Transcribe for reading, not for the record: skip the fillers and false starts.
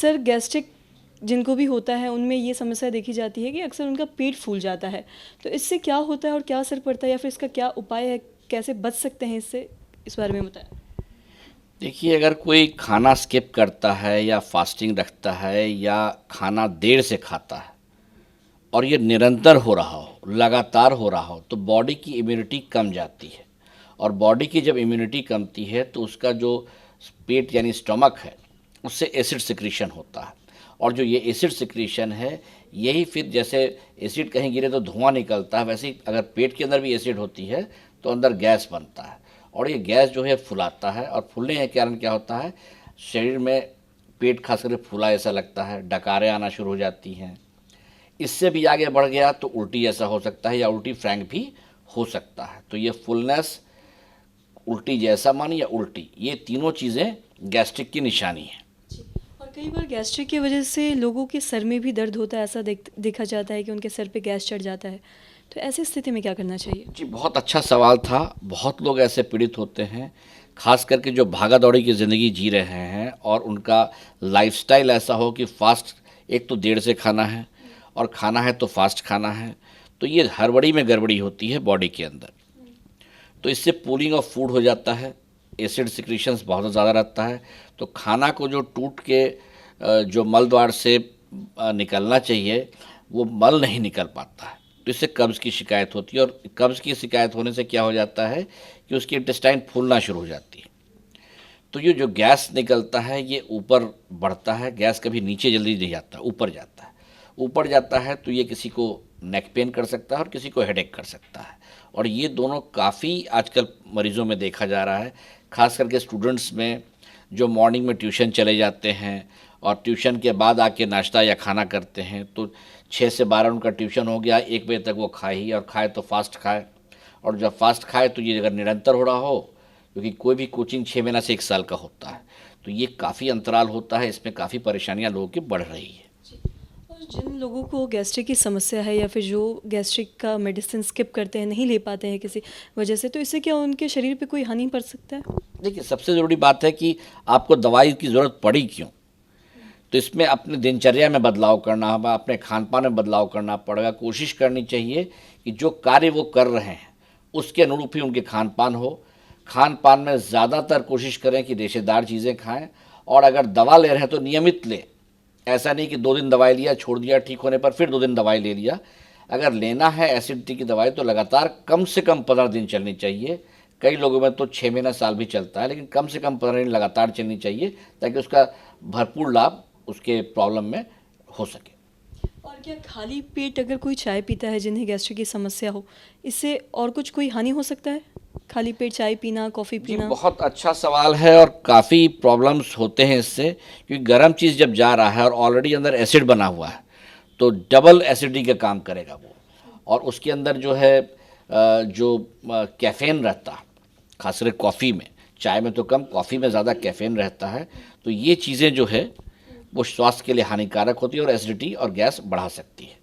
Sir gastric जिनको भी होता है उनमें ये समस्या देखी जाती है कि अक्सर उनका पेट फूल जाता है, तो इससे क्या होता है और क्या असर पड़ता है या फिर इसका क्या उपाय है, कैसे बच सकते हैं इससे, इस बारे में बताएं। देखिए, अगर कोई खाना स्किप करता है या फास्टिंग रखता है या खाना देर से खाता है और ये निरंतर हो रहा हो, लगातार हो रहा हो, तो बॉडी की इम्यूनिटी कम जाती है। और बॉडी की जब इम्यूनिटी कमती है तो उसका जो पेट यानी स्टमक है उससे एसिड सिक्रीशन होता है। और जो ये एसिड सिक्रीशन है, यही फिर जैसे एसिड कहीं गिरे तो धुआं निकलता है, वैसे ही अगर पेट के अंदर भी एसिड होती है तो अंदर गैस बनता है। और ये गैस जो है फुलाता है, और फूलने के कारण क्या होता है, शरीर में पेट खास करके फूला ऐसा लगता है, डकारें आना शुरू हो जाती हैं। इससे भी आगे बढ़ गया तो उल्टी ऐसा हो सकता है या उल्टी फ्रैंक भी हो सकता है। तो ये फुलनेस, उल्टी जैसा मन या उल्टी, ये तीनों चीज़ें गैस्ट्रिक की निशानी है। और कई बार गैस्ट्रिक की वजह से लोगों के सर में भी दर्द होता है, ऐसा देखा जाता है कि उनके सर पे गैस चढ़ जाता है, तो ऐसी स्थिति में क्या करना चाहिए? जी, बहुत अच्छा सवाल था। बहुत लोग ऐसे पीड़ित होते हैं, खास करके जो भागा दौड़ी की ज़िंदगी जी रहे हैं और उनका लाइफस्टाइल ऐसा हो कि फास्ट, एक तो देर से खाना है और खाना है तो फास्ट खाना है, तो ये हड़बड़ी में गड़बड़ी होती है बॉडी के अंदर। तो इससे पूलिंग ऑफ फूड हो जाता है, एसिड सिक्रीशंस बहुत ज़्यादा रहता है। तो खाना को जो टूट के जो मल द्वार से निकलना चाहिए, वो मल नहीं निकल पाता है, तो इससे कब्ज़ की शिकायत होती है। और कब्ज़ की शिकायत होने से क्या हो जाता है कि उसकी इंटेस्टाइन फूलना शुरू हो जाती है। तो ये जो गैस निकलता है ये ऊपर बढ़ता है, गैस कभी नीचे जल्दी नहीं जाता, ऊपर जाता है। ऊपर जाता है तो ये किसी को नेक पेन कर सकता है और किसी को हेडेक कर सकता है। और ये दोनों काफ़ी आजकल मरीज़ों में देखा जा रहा है, खास करके स्टूडेंट्स में, जो मॉर्निंग में ट्यूशन चले जाते हैं और ट्यूशन के बाद आके नाश्ता या खाना करते हैं, तो 6 से 12 उनका ट्यूशन हो गया, 1 बजे तक वो खाए ही, और खाए तो फास्ट खाए। और जब फास्ट खाए तो ये अगर निरंतर हो रहा हो, क्योंकि कोई भी कोचिंग 6 महीना से 1 साल का होता है, तो ये काफ़ी अंतराल होता है, इसमें काफ़ी परेशानियां लोगों की बढ़ रही है। और जिन लोगों को गैस्ट्रिक की समस्या है या फिर जो गैस्ट्रिक का मेडिसिन स्किप करते हैं, नहीं ले पाते हैं किसी वजह से, तो इससे क्या उनके शरीर पे कोई हानि पड़ सकता है? देखिए, सबसे ज़रूरी बात है कि आपको दवाई की ज़रूरत पड़ी क्यों। तो इसमें अपने दिनचर्या में बदलाव करना होगा, अपने खान पान में बदलाव करना पड़ेगा। कोशिश करनी चाहिए कि जो कार्य वो कर रहे हैं उसके अनुरूप ही उनके खान पान हो। खान पान में ज़्यादातर कोशिश करें कि रेशेदार चीज़ें खाएं, और अगर दवा ले रहे हैं तो नियमित लें। ऐसा नहीं कि 2 दिन दवाई लिया, छोड़ दिया, ठीक होने पर फिर 2 दिन दवाई ले लिया। अगर लेना है एसिडिटी की दवाई तो लगातार कम से कम 15 दिन चलनी चाहिए। कई लोगों में तो 6 महीना साल भी चलता है, लेकिन कम से कम 15 दिन लगातार चलनी चाहिए, ताकि उसका भरपूर लाभ उसके प्रॉब्लम में हो सके। और क्या खाली पेट अगर कोई चाय पीता है जिन्हें गैस्ट्रिक की समस्या हो, इससे और कुछ कोई हानि हो सकता है? खाली पेट चाय पीना, कॉफ़ी जी, पीना? बहुत अच्छा सवाल है, और काफ़ी प्रॉब्लम्स होते हैं इससे, क्योंकि गर्म चीज़ जब जा रहा है और ऑलरेडी अंदर एसिड बना हुआ है, तो डबल एसिडिटी का काम करेगा वो। और उसके अंदर जो है जो कैफ़ीन रहता है, खासकर कॉफ़ी में, चाय में तो कम, कॉफ़ी में ज़्यादा कैफ़ीन रहता है। तो ये चीज़ें जो है वो स्वास्थ्य के लिए हानिकारक होती है और एसिडिटी और गैस बढ़ा सकती है।